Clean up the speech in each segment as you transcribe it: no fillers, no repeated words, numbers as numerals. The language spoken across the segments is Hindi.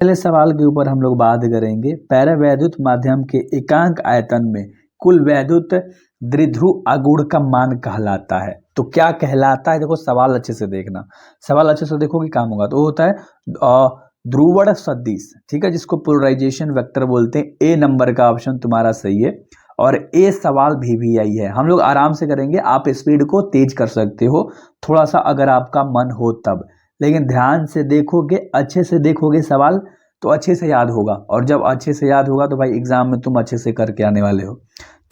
पहले सवाल के ऊपर हम लोग बात करेंगे। पैरावैद्युत माध्यम के एकांक आयतन में कुल वैद्युत द्विध्रुव आघूर्ण का मान कहलाता है। तो क्या कहलाता है, देखो सवाल अच्छे से देखना, सवाल अच्छे से देखो कि काम होगा। तो वो होता है ध्रुवण सदिश, ठीक है, जिसको पोलराइजेशन वेक्टर बोलते हैं। ए नंबर का ऑप्शन तुम्हारा सही है। और ए सवाल VVI है, हम लोग आराम से करेंगे, आप स्पीड को तेज कर सकते हो थोड़ा सा अगर आपका मन हो तब, लेकिन ध्यान से देखोगे, अच्छे से देखोगे सवाल तो अच्छे से याद होगा। और जब अच्छे से याद होगा तो भाई एग्जाम में तुम अच्छे से करके आने वाले हो।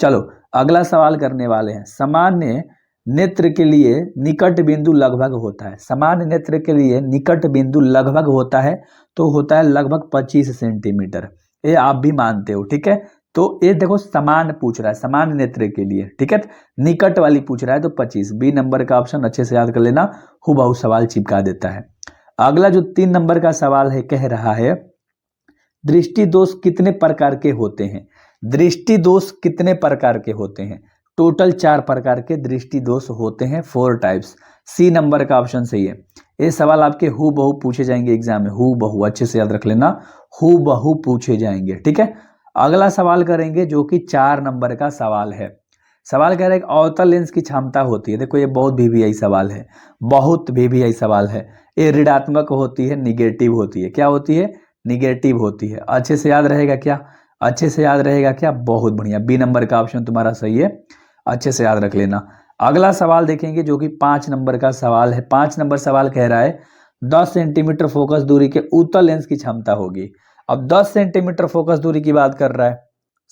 चलो अगला सवाल करने वाले हैं। सामान्य नेत्र के लिए निकट बिंदु लगभग होता है। सामान्य नेत्र के लिए निकट बिंदु लगभग होता है, तो होता है लगभग 25 सेंटीमीटर। ये आप भी मानते हो, ठीक है। तो ये देखो समान पूछ रहा है, समान नेत्र के लिए, ठीक है, निकट वाली पूछ रहा है तो 25। बी नंबर का ऑप्शन अच्छे से याद कर लेना, हूबहू सवाल चिपका देता है। अगला जो 3 नंबर का सवाल है, कह रहा है दृष्टि दोष कितने प्रकार के होते हैं। दृष्टि दोष कितने प्रकार के होते हैं। टोटल 4 प्रकार के दृष्टि दोष होते हैं, 4 टाइप्स। सी नंबर का ऑप्शन सही है। ये सवाल आपके हूबहू पूछे जाएंगे एग्जाम में, हूबहू अच्छे से याद रख लेना, हूबहू पूछे जाएंगे, ठीक है। अगला सवाल करेंगे जो कि 4 नंबर का सवाल है। सवाल कह रहा है कि अवतल लेंस की क्षमता होती है। देखो ये बहुत VVI सवाल है, बहुत VVI सवाल है। ये ऋणात्मक होती है, निगेटिव होती है। क्या होती है, निगेटिव होती है। अच्छे से याद रहेगा क्या, अच्छे से याद रहेगा क्या, बहुत बढ़िया। बी नंबर का ऑप्शन तुम्हारा सही है, अच्छे से याद रख लेना। अगला सवाल देखेंगे जो कि 5 नंबर का सवाल है। 5 नंबर सवाल कह रहा है 10 सेंटीमीटर फोकस दूरी के उत्तल लेंस की क्षमता होगी। अब 10 सेंटीमीटर फोकस दूरी की बात कर रहा है,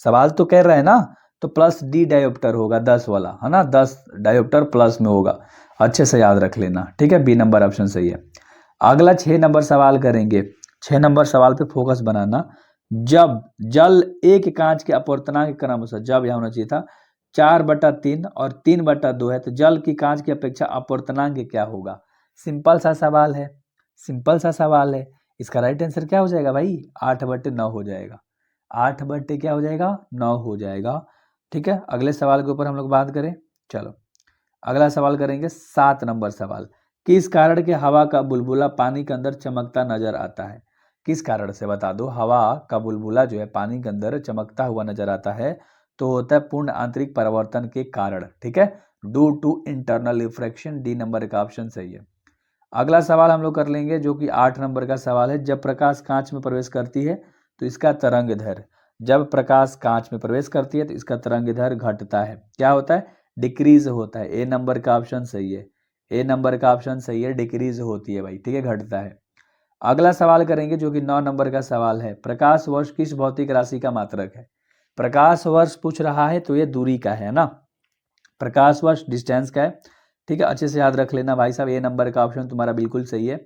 सवाल तो कह रहा है ना, तो प्लस डी डायोप्टर होगा 10 वाला, है ना, 10 डायोप्टर प्लस में होगा। अच्छे से याद रख लेना, ठीक है, बी नंबर ऑप्शन सही है। अगला 6 नंबर सवाल करेंगे। 6 नंबर सवाल पे फोकस बनाना। जब जल एक कांच के अपवर्तनांक क्रमशः, जब यह होना चाहिए था 4/3 और 3/2 है, तो जल की कांच की अपेक्षा अपवर्तनांक क्या होगा। सिंपल सा सवाल है, सिंपल सा सवाल है। इसका राइट आंसर क्या हो जाएगा भाई, 8/9 हो जाएगा। 8 क्या हो जाएगा, 9 हो जाएगा, ठीक है। अगले सवाल के ऊपर हम लोग बात करें। चलो अगला सवाल करेंगे 7 नंबर सवाल। किस कारण के हवा का बुलबुला पानी के अंदर चमकता नजर आता है। किस कारण से बता दो, हवा का बुलबुला जो है पानी के अंदर चमकता हुआ नजर आता है, तो होता है पूर्ण आंतरिक परिवर्तन के कारण, ठीक है, due to internal refraction. D number का ऑप्शन सही है। अगला सवाल हम लोग कर लेंगे जो कि 8 नंबर का सवाल है। जब प्रकाश कांच में प्रवेश करती है तो इसका तरंग दैर्ध्य, जब प्रकाश कांच में प्रवेश करती है तो इसका तरंग दैर्ध्य घटता है। क्या होता है, डिक्रीज होता है। ए नंबर का ऑप्शन सही है, ए नंबर का ऑप्शन सही है, डिक्रीज होती है भाई, ठीक है, घटता है। अगला सवाल करेंगे जो कि 9 नंबर का सवाल है। प्रकाश वर्ष किस भौतिक राशि का मात्रक है। प्रकाश वर्ष पूछ रहा है तो ये दूरी का है ना, प्रकाश वर्ष डिस्टेंस का है, ठीक है, अच्छे से याद रख लेना भाई साहब। ए नंबर का ऑप्शन तुम्हारा बिल्कुल सही है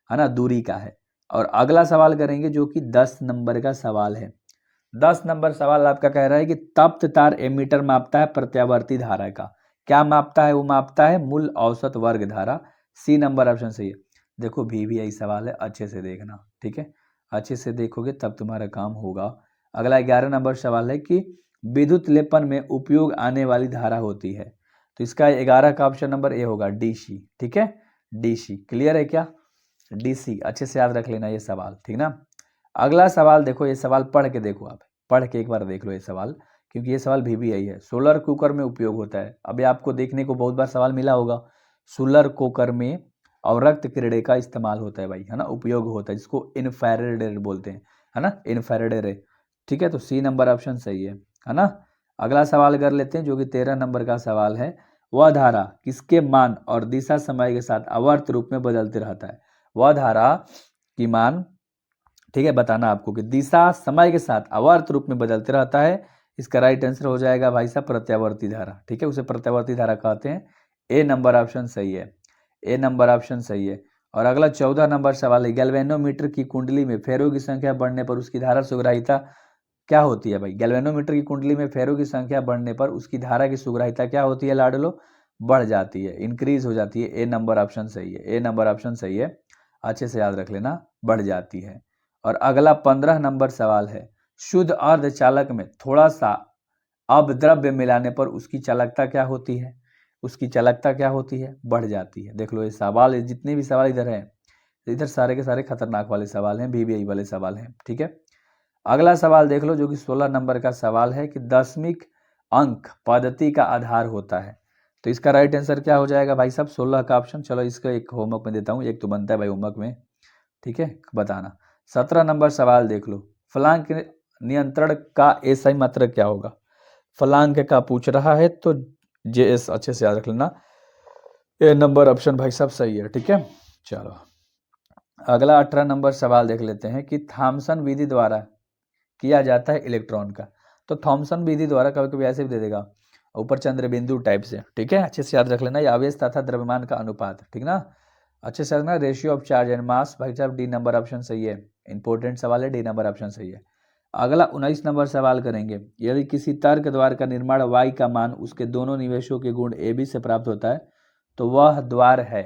ना, दूरी का है। और अगला सवाल करेंगे जो कि 10 नंबर का सवाल है। 10 नंबर सवाल आपका कह रहा है कि तप्त तार एमीटर मापता है प्रत्यावर्ती धारा का। क्या मापता है, वो मापता है मूल औसत वर्ग धारा। सी नंबर ऑप्शन सही है। देखो VVI सवाल है, अच्छे से देखना, ठीक है, अच्छे से देखोगे तब तुम्हारा काम होगा। अगला 11 नंबर सवाल है कि विद्युत लेपन में उपयोग आने वाली धारा होती है, तो इसका 11 का ऑप्शन नंबर ए होगा, DC, ठीक है, DC। क्लियर है क्या, DC अच्छे से याद रख लेना ये सवाल, ठीक ना। अगला सवाल देखो, ये सवाल पढ़ के देखो, आप पढ़ के एक बार देख लो ये सवाल, क्योंकि ये सवाल VVI है। सोलर कुकर में उपयोग होता है। अभी आपको देखने को बहुत बार सवाल मिला होगा, सोलर कुकर में अवरक्त किरणें का इस्तेमाल होता है भाई, है ना, उपयोग होता है, जिसको इंफ्रारेड रे बोलते हैं, है ना, इंफ्रारेड रे, ठीक है। तो सी नंबर ऑप्शन सही है ना। अगला सवाल कर लेते हैं जो कि 13 नंबर का सवाल है। वह धारा किसके मान और दिशा समय के साथ आवर्त रूप में बदलते रहता है। वह धारा की मान, ठीक है, बताना आपको कि दिशा समय के साथ आवर्त रूप में बदलते रहता है। इसका राइट आंसर हो जाएगा भाई साहब प्रत्यावर्ती धारा, ठीक है, उसे प्रत्यावर्ती धारा कहते हैं। ए नंबर ऑप्शन सही है, ए नंबर ऑप्शन सही है। और अगला 14 नंबर सवाल है। गैल्वेनोमीटर की कुंडली में फेरों की संख्या बढ़ने पर उसकी धारा सुग्राहिता क्या होती है भाई। गैल्वेनोमीटर की कुंडली में फेरों की संख्या बढ़ने पर उसकी धारा की सुग्राहिता क्या होती है लाडलो, बढ़ जाती है, इंक्रीज हो जाती है। ए नंबर ऑप्शन सही है, ए नंबर ऑप्शन सही है, अच्छे से याद रख लेना, बढ़ जाती है। और अगला 15 नंबर सवाल है। शुद्ध अर्धचालक में थोड़ा सा अपद्रव्य मिलाने पर उसकी चालकता क्या होती है। उसकी चालकता क्या होती है, बढ़ जाती है। देख लो ये सवाल, जितने भी सवाल इधर हैं इधर सारे के सारे खतरनाक वाले सवाल हैं, VVI वाले सवाल हैं, ठीक है। अगला सवाल देख लो जो कि 16 नंबर का सवाल है कि दशमिक अंक पद्धति का आधार होता है। तो इसका राइट आंसर क्या हो जाएगा भाई साहब? 16 का ऑप्शन। चलो इसका एक होमवर्क में देता हूँ, एक तो बनता है भाई होमवर्क में, ठीक है, बताना। 17 नंबर सवाल देख लो, फलांक नियंत्रण का एसआई मात्रक क्या होगा? फलांक का पूछ रहा है तो JS अच्छे से याद रख लेना। ए नंबर ऑप्शन भाई साहब सही है, ठीक है। चलो अगला 18 नंबर सवाल देख लेते हैं कि थॉमसन विधि द्वारा किया जाता है इलेक्ट्रॉन का। तो थॉमसन विधि द्वारा कभी कभी ऐसे भी दे देगा ऊपर चंद्र बिंदु टाइप से, ठीक है, अच्छे से याद रख लेना। ये आवेश तथा द्रव्यमान का अनुपात, ठीक ना, अच्छे से रखना। Ratio of charge and mass भाई साहब डी नंबर ऑप्शन सही है, इंपॉर्टेंट सवाल है, डी नंबर ऑप्शन सही है। अगला 19 नंबर सवाल करेंगे, यदि किसी तर्क द्वार का निर्माण y का मान उसके दोनों निवेशों के गुण AB से प्राप्त होता है तो वह द्वार है,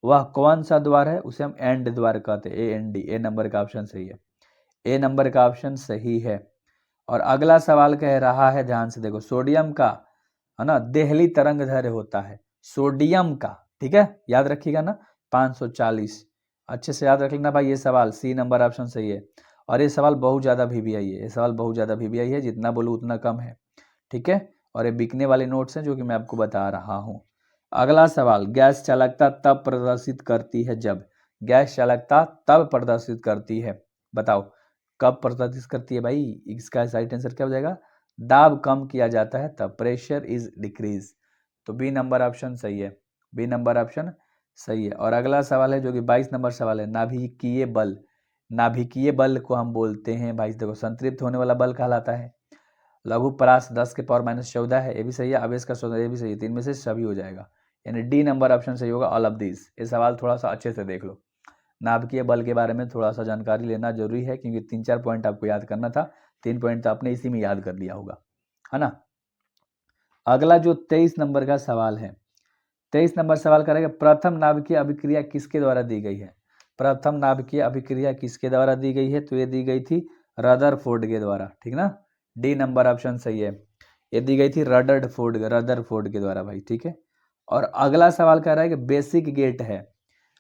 वह कौन सा द्वार है? उसे हम एंड द्वार कहते हैं, AND, ए नंबर का ऑप्शन सही है, ए नंबर का ऑप्शन सही है। और अगला सवाल कह रहा है, ध्यान से देखो, सोडियम का है ना देहली तरंग दैर्ध्य होता है, सोडियम का, ठीक है, याद रखिएगा ना, 540। अच्छे से याद रख लेना भाई, ये सवाल सी नंबर ऑप्शन सही है। और ये सवाल बहुत ज़्यादा VVI है, ये सवाल बहुत ज़्यादा VVI है, जितना बोलूँ उतना कम है, ठीक है। और ये बिकने वाले नोट्स हैं जो कि मैं आपको बता रहा हूँ। अगला सवाल, गैस चालकता तब प्रदर्शित करती है जब, गैस चालकता तब प्रदर्शित करती है, बताओ कब प्रदर्शित करती है भाई? इसका राइट आंसर क्या हो जाएगा? दाब कम किया जाता है तब, प्रेशर इज डिक्रीज। तो बी नंबर ऑप्शन सही है, बी नंबर ऑप्शन सही है। और अगला सवाल है जो कि 22 नंबर सवाल है, नाभिकीय बल, नाभिकीय बल को हम बोलते हैं भाई देखो संतृप्त होने वाला बल कहलाता है। लघु परास 10 के पावर -14 है, ये भी सही है। आवेश का शोधन, ये भी सही है। तीन में से सभी हो जाएगा, यानी डी नंबर ऑप्शन सही होगा, ऑल ऑफ दिस। ये सवाल थोड़ा सा अच्छे से देख लो, नाभिकीय बल के बारे में थोड़ा सा जानकारी लेना जरूरी है क्योंकि 3-4 पॉइंट आपको याद करना था, 3 पॉइंट तो आपने इसी में याद कर लिया होगा, है ना। अगला जो 23 नंबर का सवाल है, 23 नंबर सवाल करेगा, प्रथम नाभिकीय अभिक्रिया किसके द्वारा दी गई है? प्रथम नाभिकीय अभिक्रिया किसके द्वारा दी गई है? तो ये दी गई थी रदरफोर्ड के द्वारा, ठीक ना, डी नंबर ऑप्शन सही है, ये दी गई थी रदरफोर्ड के द्वारा भाई, ठीक है। और अगला सवाल कह रहा है कि बेसिक गेट है,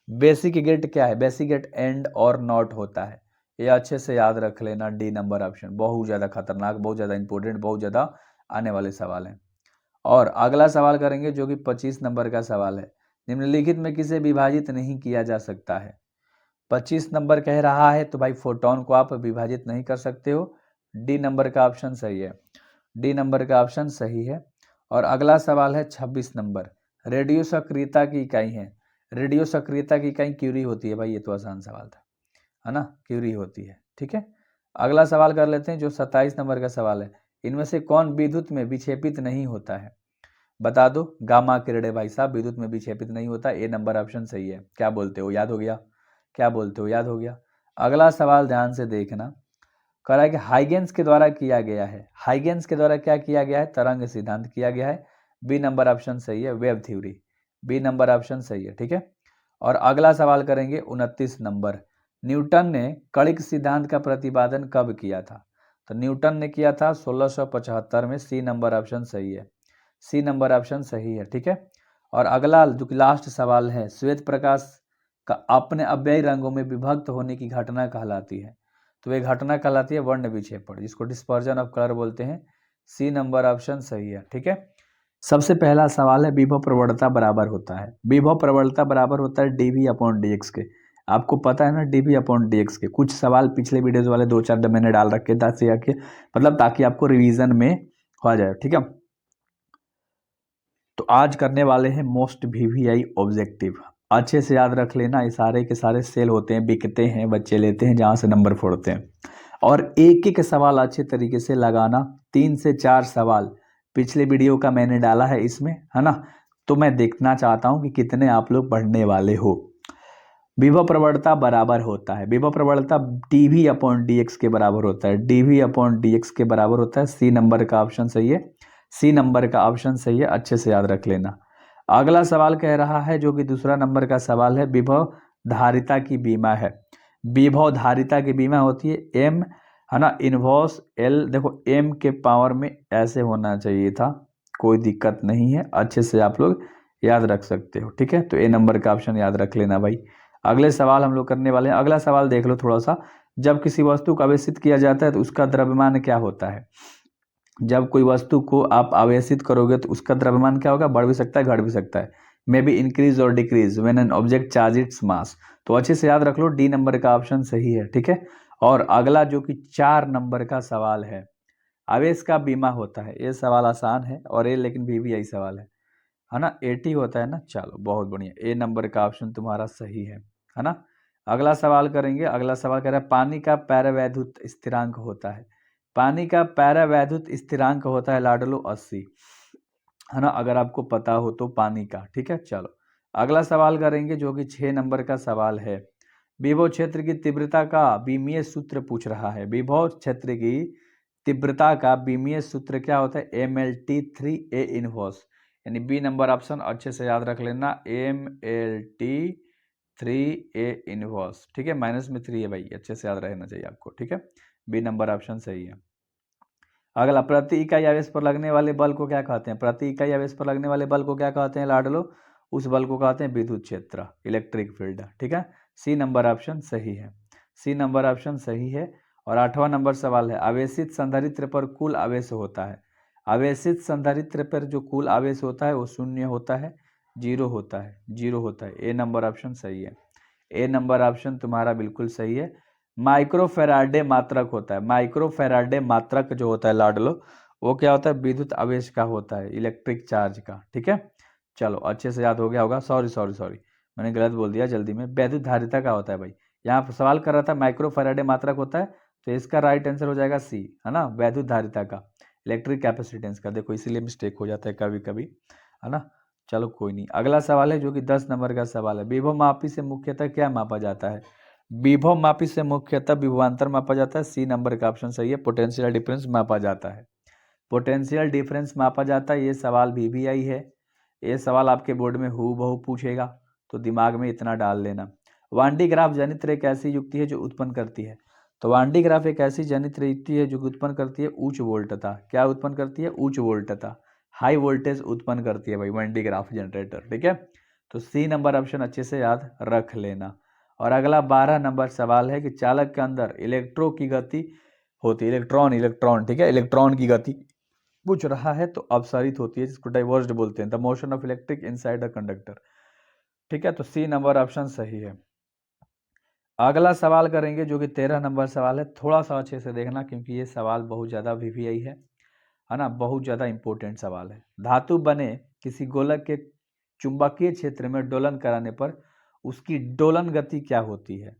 बेसिक गेट क्या है? बेसिक गेट एंड और नॉट होता है, ये अच्छे से याद रख लेना, डी नंबर ऑप्शन। बहुत ज़्यादा खतरनाक, बहुत ज़्यादा इंपॉर्टेंट, बहुत ज़्यादा आने वाले सवाल हैं। और अगला सवाल करेंगे जो कि 25 नंबर का सवाल है, निम्नलिखित में किसे विभाजित नहीं किया जा सकता है? 25 नंबर कह रहा है तो भाई फोटोन को आप विभाजित नहीं कर सकते हो, डी नंबर का ऑप्शन सही है, डी नंबर का ऑप्शन सही है। और अगला सवाल है 26 नंबर, रेडियो सक्रियता की इकाई है, रेडियो सक्रियता की इकाई क्यूरी होती है भाई, ये तो आसान सवाल था, है ना, क्यूरी होती है, ठीक है। अगला सवाल कर लेते हैं जो 27 नंबर का सवाल है, इनमें से कौन विद्युत में विक्षेपित नहीं होता है? बता दो, गामा किरणें भाई साहब विद्युत में विक्षेपित नहीं होता, ए नंबर ऑप्शन सही है। क्या बोलते हो, याद हो गया? क्या बोलते हो, याद हो गया? अगला सवाल ध्यान से देखना, कह रहा है कि हाइगेंस के द्वारा किया गया है, हाइगेंस के द्वारा क्या किया गया है? तरंग सिद्धांत किया गया है, बी नंबर ऑप्शन सही है, wave theory, B number option सही है, ठीक है। और अगला सवाल करेंगे 29 नंबर, न्यूटन ने कणिक सिद्धांत का प्रतिपादन कब किया था? तो न्यूटन ने किया था 1675 में, सी नंबर ऑप्शन सही है, सी नंबर ऑप्शन सही है, ठीक है। और अगला जो लास्ट सवाल है, श्वेत प्रकाश का अपने अव्ययी रंगों में विभक्त होने की घटना कहलाती है, तो ये घटना कहलाती है वर्ण विक्षेपण, जिसको डिस्पर्जन ऑफ कलर बोलते हैं, सी नंबर ऑप्शन सही है, ठीक है। सबसे पहला सवाल है, विभव प्रवणता बराबर होता है, विभव प्रवणता बराबर होता है dV/dx के। आपको पता है ना dV/dx के, कुछ सवाल पिछले वीडियोस वाले 2-4 मैंने डाल रखे ताकि आपको रिवीजन में हो जाए, ठीक है। तो आज करने वाले हैं मोस्ट VVI ऑब्जेक्टिव, अच्छे से याद रख लेना, ये सारे के सारे सेल होते हैं, बिकते हैं, बच्चे लेते हैं, जहाँ से नंबर फोड़ते हैं। और एक एक सवाल अच्छे तरीके से लगाना, 3 से 4 सवाल पिछले वीडियो का मैंने डाला है इसमें, है ना। तो मैं देखना चाहता हूँ कि कितने आप लोग पढ़ने वाले हो। विभव प्रवणता बराबर होता है, विभव प्रवणता dV/dx के बराबर होता है, dV/dx के बराबर होता है, सी नंबर का ऑप्शन सही है, सी नंबर का ऑप्शन सही है, अच्छे से याद रख लेना। अगला सवाल कह रहा है जो कि दूसरा नंबर का सवाल है, विभव धारिता की बीमा है, विभव धारिता की बीमा होती है M, है ना, इनवर्स L, देखो M के पावर में ऐसे होना चाहिए था, कोई दिक्कत नहीं है, अच्छे से आप लोग याद रख सकते हो, ठीक है। तो ए नंबर का ऑप्शन याद रख लेना भाई। अगले सवाल हम लोग करने वाले हैं। अगला सवाल देख लो थोड़ा सा। जब किसी वस्तु को आवेशित किया जाता है तो उसका द्रव्यमान क्या होता है? जब कोई वस्तु को आप आवेशित करोगे तो उसका द्रव्यमान क्या होगा? बढ़ भी सकता है, घट भी सकता है। मे बी इंक्रीज और decrease when an object charge its mass. तो अच्छे से याद रख लो, डी नंबर का ऑप्शन सही है। ठीक है, और अगला जो कि 4 नंबर का सवाल है, आवेश का बीमा होता है। ये सवाल आसान है और ये लेकिन भी यही सवाल है ना? 80 होता है ना। चलो बहुत बढ़िया, ए नंबर का ऑप्शन तुम्हारा सही है ना? अगला सवाल करेंगे। अगला सवाल कह रहा है पानी का पैरावैद्युत स्थिरांक होता है। पानी का पैरावैद्युत स्थिरांक होता है लाडलो 80, है ना? अगर आपको पता हो तो पानी का। ठीक है, चलो अगला सवाल करेंगे जो कि 6 नंबर का सवाल है। विभव क्षेत्र की तीव्रता का बीमीय सूत्र पूछ रहा है। विभव क्षेत्र की तीव्रता का बीमीय सूत्र क्या होता है? MLT3A इनवर्स, यानी बी नंबर ऑप्शन अच्छे से याद रख लेना, MLT3A इनवर्स। ठीक है, माइनस में 3 है भाई, अच्छे से याद रहना चाहिए आपको। ठीक है, बी नंबर ऑप्शन सही है। अगला, प्रति इकाई आवेश पर लगने वाले बल को क्या कहते हैं? प्रति इकाई आवेश पर लगने वाले बल को क्या कहते हैं लाडलो? उस बल को कहते हैं विद्युत क्षेत्र, इलेक्ट्रिक फील्ड। ठीक है, सी नंबर ऑप्शन सही है। सी नंबर ऑप्शन सही है। और 8वां नंबर सवाल है, आवेशित संधारित्र पर कुल आवेश होता है। आवेशित संधारित्र पर जो कुल आवेश होता है वो शून्य होता है, जीरो होता है, जीरो होता है। ए नंबर ऑप्शन सही है। ए नंबर ऑप्शन तुम्हारा बिल्कुल सही है। माइक्रोफेराडे मात्रक होता है। माइक्रोफेराडे मात्रक जो होता है लाडलो, वो क्या होता है? विद्युत आवेश का होता है, इलेक्ट्रिक चार्ज का। ठीक है, चलो अच्छे से याद हो गया होगा। सॉरी सॉरी सॉरी, मैंने गलत बोल दिया जल्दी में। वैद्युत धारिता का होता है भाई। यहाँ पर सवाल कर रहा था माइक्रोफेराडे मात्रक होता है, तो इसका राइट आंसर हो जाएगा सी, है ना? वैद्युत धारिता का, इलेक्ट्रिक कैपेसिटेंस का। देखो इसीलिए मिस्टेक हो जाता है कभी कभी, है ना? चलो कोई नहीं। अगला सवाल है जो कि 10 नंबर का सवाल है। विभव मापी से मुख्यतः क्या मापा जाता है? विभव मापी से मुख्यतः विभवांतर मापा जाता है। सी नंबर का ऑप्शन सही है। पोटेंशियल डिफरेंस मापा जाता है। पोटेंशियल डिफरेंस मापा जाता है। ये सवाल VVI है। ये सवाल आपके बोर्ड में हूबहू पूछेगा, तो दिमाग में इतना डाल लेना। वांडी ग्राफ जनित्र एक ऐसी युक्ति है जो उत्पन्न करती है। तो वांडी ग्राफ एक ऐसी जनित्र युक्ति है जो उत्पन्न करती है उच्च वोल्टता। क्या उत्पन्न करती है? उच्च वोल्टता, हाई वोल्टेज उत्पन्न करती है भाई वांडी ग्राफ जनरेटर। ठीक है, तो सी नंबर ऑप्शन अच्छे से याद रख लेना। और अगला 12 नंबर सवाल है कि चालक के अंदर इलेक्ट्रो की गति होती है। इलेक्ट्रॉन, इलेक्ट्रॉन, ठीक है, इलेक्ट्रॉन की गति पूछ रहा है तो अपसरित होती है, जिसको डाइवर्स्ड बोलते हैं। The motion of electric inside the conductor. ठीक है, तो सी नंबर ऑप्शन सही है। अगला सवाल करेंगे जो कि 13 नंबर सवाल है। थोड़ा सा अच्छे से देखना क्योंकि ये सवाल बहुत ज़्यादा VVI है ना? बहुत ज़्यादा इंपॉर्टेंट सवाल है। धातु बने किसी गोलक के चुंबकीय क्षेत्र में दोलन कराने पर उसकी दोलन गति क्या होती है?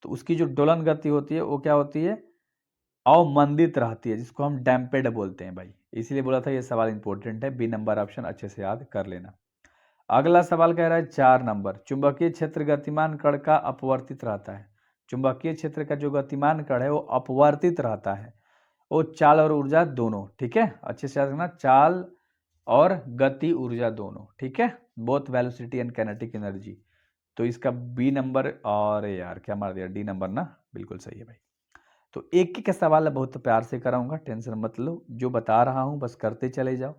तो उसकी जो दोलन गति होती है वो क्या होती है? अवमंदित रहती है, जिसको हम डैम्पेड बोलते हैं भाई। इसीलिए बोला था ये सवाल इंपॉर्टेंट है। बी नंबर ऑप्शन अच्छे से याद कर लेना। अगला सवाल कह रहा है 4 नंबर, चुंबकीय क्षेत्र गतिमान कण का अपवर्तित रहता है। चुंबकीय क्षेत्र का जो गतिमान कण है वो अपवर्तित रहता है। वो चाल और ऊर्जा दोनों। ठीक है, अच्छे से याद रखना, चाल और गति ऊर्जा दोनों। ठीक है, both velocity and kinetic energy. तो इसका बी नंबर, और यार क्या मार दिया, डी नंबर ना, बिल्कुल सही है भाई। तो एक एक सवाल बहुत प्यार से कराऊंगा, टेंशन मत लो। जो बता रहा हूं बस करते चले जाओ।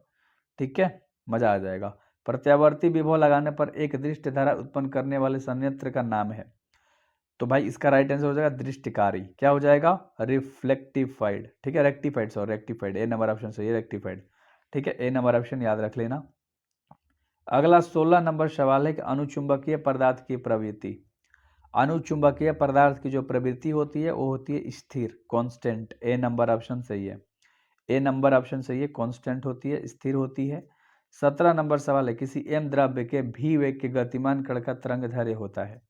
ठीक है, मजा आ जाएगा। प्रत्यावर्ती विभव लगाने पर एक दृष्टि धारा उत्पन्न करने वाले संयंत्र का नाम है। तो भाई इसका राइट आंसर हो जाएगा दृष्टिकारी। क्या हो जाएगा? रिफ्लेक्टिफाइड। ठीक है, रेक्टिफाइड, सॉरी रेक्टिफाइड। ए नंबर ऑप्शन सही है, रेक्टिफाइड। ठीक है, ए नंबर ऑप्शन याद रख लेना। अगला 16 नंबर सवाल है कि अनुचुंबकीय पदार्थ की प्रवृत्ति। अनुचुंबकीय पदार्थ की जो प्रवृत्ति होती है वो होती है स्थिर, कांस्टेंट। ए नंबर ऑप्शन सही है। ए नंबर ऑप्शन सही है, कांस्टेंट होती है, स्थिर होती है। 17 नंबर सवाल है, किसी m द्रव्य के v वेग के गतिमान कण का तरंग दैर्ध्य होता है।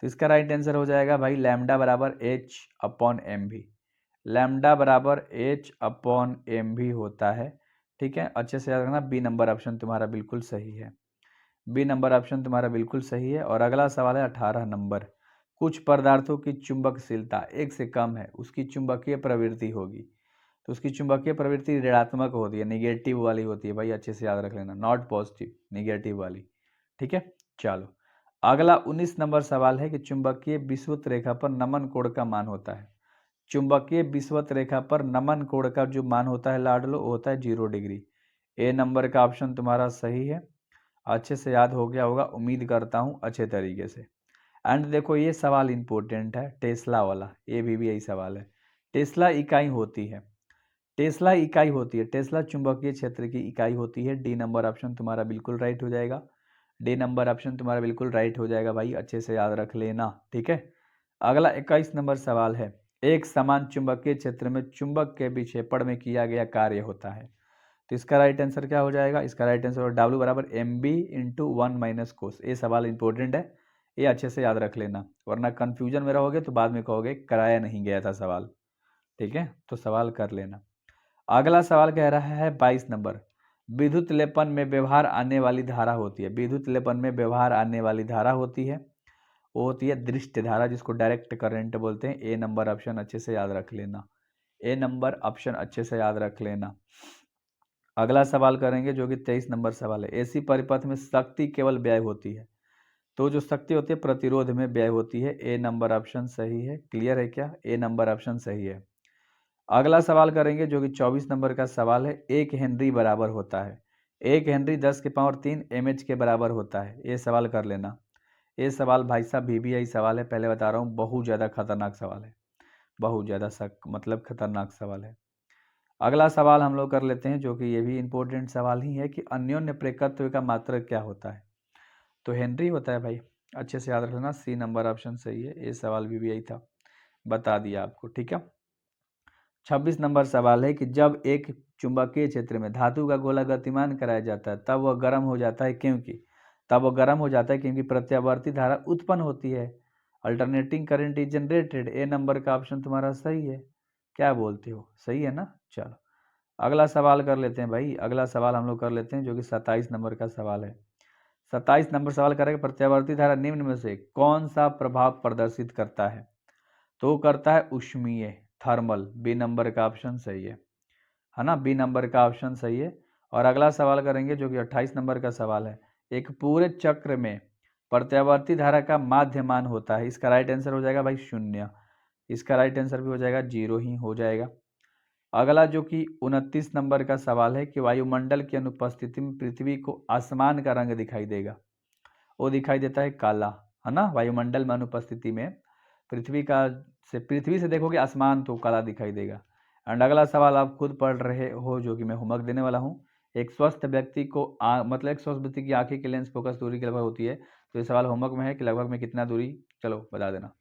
तो इसका राइट आंसर हो जाएगा भाई लैम्डा बराबर h/mv। लैम्डा बराबर h/mv होता है। ठीक है, अच्छे से याद रखना। बी नंबर ऑप्शन तुम्हारा बिल्कुल सही है। बी नंबर ऑप्शन तुम्हारा बिल्कुल सही है। और अगला सवाल है 18 नंबर, कुछ पदार्थों की चुंबकशीलता 1 से कम है, उसकी चुंबकीय प्रवृत्ति होगी। तो उसकी चुंबकीय प्रवृत्ति ऋणात्मक होती है, निगेटिव वाली होती है भाई, अच्छे से याद रख लेना, नॉट पॉजिटिव, निगेटिव वाली। ठीक है, चलो अगला 19 नंबर सवाल है कि चुंबकीय विषुवत रेखा पर नमन कोण का मान होता है। चुंबकीय विषुवत रेखा पर नमन कोण का जो मान होता है लाडलो, होता है 0 डिग्री। ए नंबर का ऑप्शन तुम्हारा सही है। अच्छे से याद हो गया होगा, उम्मीद करता हूँ अच्छे तरीके से। एंड देखो ये सवाल इंपॉर्टेंट है, टेस्ला वाला, ये भी यही सवाल है। टेस्ला इकाई होती है, टेस्ला इकाई होती है, टेस्ला चुंबकीय क्षेत्र की इकाई होती है। डी नंबर ऑप्शन तुम्हारा बिल्कुल राइट हो जाएगा, डी नंबर ऑप्शन तुम्हारा बिल्कुल राइट हो जाएगा भाई, अच्छे से याद रख लेना, ठीक है। अगला 21 नंबर सवाल है, एक समान चुंबकीय क्षेत्र में चुंबक के विक्षेपण में किया गया कार्य होता है। तो इसका राइट आंसर क्या हो जाएगा? इसका राइट आंसर W बराबर mb इंटू 1 माइनस कोस। ये सवाल इंपॉर्टेंट है, ये अच्छे से याद रख लेना, वरना कंफ्यूजन में रहोगे तो बाद में कहोगे कराया नहीं गया था सवाल, ठीक है। तो सवाल कर लेना। अगला सवाल कह रहा है 22 नंबर, विद्युत लेपन में व्यवहार आने वाली धारा होती है, विद्युत लेपन में व्यवहार आने वाली धारा होती है, वो होती है दृष्ट धारा, जिसको डायरेक्ट करंट बोलते हैं। ए नंबर ऑप्शन अच्छे से याद रख लेना, ए नंबर ऑप्शन अच्छे से याद रख लेना। अगला सवाल करेंगे जो कि 23 नंबर सवाल है, एसी परिपथ में शक्ति केवल व्यय होती है, तो जो शक्ति होती है प्रतिरोध में व्यय होती है। ए नंबर ऑप्शन सही है, क्लियर है क्या? ए नंबर ऑप्शन सही है। अगला सवाल करेंगे जो कि 24 नंबर का सवाल है, 1 हेनरी बराबर होता है, 1 हेनरी 10 के पावर 3 mH के बराबर होता है। ये सवाल कर लेना, ये सवाल भाई साहब VVI सवाल है, पहले बता रहा हूँ, बहुत ज़्यादा खतरनाक सवाल है, बहुत ज़्यादा मतलब खतरनाक सवाल है। अगला सवाल हम लोग कर लेते हैं जो कि ये भी इंपॉर्टेंट सवाल ही है कि अन्योन्य प्रेरकत्व का मात्रक क्या होता है? तो हेनरी होता है भाई, अच्छे से याद रख लेना, सी नंबर ऑप्शन सही है। ये सवाल भी यही था, बता दिया आपको, ठीक है। 26 नंबर सवाल है कि जब एक चुंबकीय क्षेत्र में धातु का गोला गतिमान कराया जाता है तब वह गर्म हो जाता है, क्योंकि तब वह गर्म हो जाता है क्योंकि प्रत्यावर्ती धारा उत्पन्न होती है, alternating current is generated. A number का ऑप्शन तुम्हारा सही है, क्या बोलते हो? सही है ना? चलो अगला सवाल कर लेते हैं भाई, अगला सवाल हम लोग कर लेते हैं जो कि 27 नंबर का सवाल है। 27 नंबर सवाल करेगा, प्रत्यावर्ती धारा निम्न में से कौन सा प्रभाव प्रदर्शित करता है? तो करता है ऊष्मीय, थर्मल। बी नंबर का ऑप्शन सही है ना? बी नंबर का ऑप्शन सही है। और अगला सवाल करेंगे जो कि 28 नंबर का सवाल है, एक पूरे चक्र में प्रत्यावर्ती धारा का माध्य मान होता है। इसका राइट आंसर हो जाएगा भाई 0, इसका राइट आंसर भी हो जाएगा 0 ही हो जाएगा। अगला जो कि 29 नंबर का सवाल है कि वायुमंडल की अनुपस्थिति में पृथ्वी को आसमान का रंग दिखाई देगा, वो दिखाई देता है काला, है ना? वायुमंडल में अनुपस्थिति में पृथ्वी से देखोगे आसमान तो काला दिखाई देगा। एंड अगला सवाल आप खुद पढ़ रहे हो जो कि मैं होमवर्क देने वाला हूँ, एक स्वस्थ व्यक्ति को मतलब एक स्वस्थ व्यक्ति की आंखें की लेंस फोकस दूरी के लगभग होती है, तो ये सवाल होमवर्क में है कि लगभग में कितना दूरी, चलो बता देना।